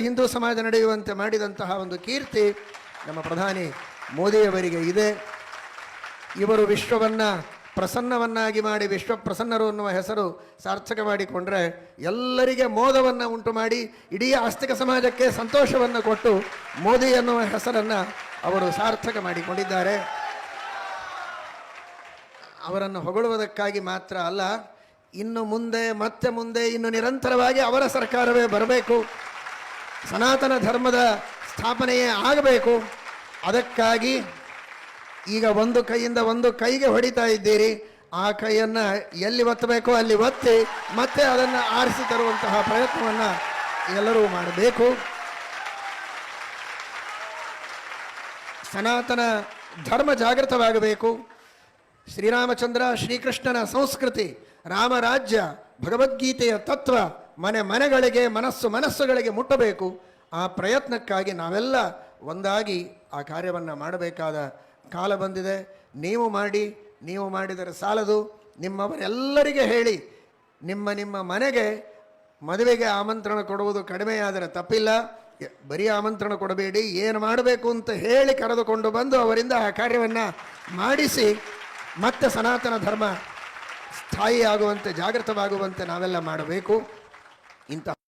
ಹಿಂದೂ ಸಮಾಜ ನಡೆಯುವಂತೆ ಮಾಡಿದಂತಹ ಒಂದು ಕೀರ್ತಿ ನಮ್ಮ ಪ್ರಧಾನಿ ಮೋದಿಯವರಿಗೆ ಇದೆ. ಇವರು ವಿಶ್ವವನ್ನು ಪ್ರಸನ್ನವನ್ನಾಗಿ ಮಾಡಿ ವಿಶ್ವಪ್ರಸನ್ನರು ಅನ್ನುವ ಹೆಸರು ಸಾರ್ಥಕ ಮಾಡಿಕೊಂಡ್ರೆ ಎಲ್ಲರಿಗೆ ಮೋದವನ್ನು ಉಂಟು ಮಾಡಿ ಇಡೀ ಆಸ್ತಿಕ ಸಮಾಜಕ್ಕೆ ಸಂತೋಷವನ್ನು ಕೊಟ್ಟು ಮೋದಿ ಅನ್ನುವ ಹೆಸರನ್ನು ಅವರು ಸಾರ್ಥಕ ಮಾಡಿಕೊಂಡಿದ್ದಾರೆ. ಅವರನ್ನು ಹೊಗಳುವುದಕ್ಕಾಗಿ ಮಾತ್ರ ಅಲ್ಲ, ಇನ್ನು ಮುಂದೆ ಮತ್ತೆ ಮುಂದೆ ಇನ್ನು ನಿರಂತರವಾಗಿ ಅವರ ಸರ್ಕಾರವೇ ಬರಬೇಕು, ಸನಾತನ ಧರ್ಮದ ಸ್ಥಾಪನೆಯೇ ಆಗಬೇಕು. ಅದಕ್ಕಾಗಿ ಈಗ ಒಂದು ಕೈಯಿಂದ ಒಂದು ಕೈಗೆ ಹೊಡಿತಾ ಇದ್ದೀರಿ. ಆ ಕೈಯನ್ನು ಎಲ್ಲಿ ಒತ್ತಬೇಕೋ ಅಲ್ಲಿ ಒತ್ತಿ ಮತ್ತೆ ಅದನ್ನು ಆರಿಸಿ ತರುವಂತಹ ಪ್ರಯತ್ನವನ್ನು ಎಲ್ಲರೂ ಮಾಡಬೇಕು. ಸನಾತನ ಧರ್ಮ ಜಾಗೃತವಾಗಬೇಕು. ಶ್ರೀರಾಮಚಂದ್ರ ಶ್ರೀಕೃಷ್ಣನ ಸಂಸ್ಕೃತಿ, ರಾಮರಾಜ್ಯ, ಭಗವದ್ಗೀತೆಯ ತತ್ವ ಮನೆ ಮನೆಗಳಿಗೆ ಮನಸ್ಸುಗಳಿಗೆ ಮುಟ್ಟಬೇಕು. ಆ ಪ್ರಯತ್ನಕ್ಕಾಗಿ ನಾವೆಲ್ಲ ಒಂದಾಗಿ ಆ ಕಾರ್ಯವನ್ನು ಮಾಡಬೇಕಾದ ಕಾಲ ಬಂದಿದೆ. ನೀವು ಮಾಡಿ, ನೀವು ಮಾಡಿದರೆ ಸಾಲದು, ನಿಮ್ಮವರೆಲ್ಲರಿಗೆ ಹೇಳಿ. ನಿಮ್ಮ ಮನೆಗೆ ಮದುವೆಗೆ ಆಮಂತ್ರಣ ಕೊಡುವುದು ಕಡಿಮೆಯಾದರೆ ತಪ್ಪಿಲ್ಲ. ಬರೀ ಆಮಂತ್ರಣ ಕೊಡಬೇಡಿ, ಏನು ಮಾಡಬೇಕು ಅಂತ ಹೇಳಿ ಕರೆದುಕೊಂಡು ಬಂದು ಅವರಿಂದ ಆ ಕಾರ್ಯವನ್ನು ಮಾಡಿಸಿ ಮತ್ತೆ ಸನಾತನ ಧರ್ಮ ಸ್ಥಾಯಿಯಾಗುವಂತೆ ಜಾಗೃತವಾಗುವಂತೆ ನಾವೆಲ್ಲ ಮಾಡಬೇಕು. ಇಂಥ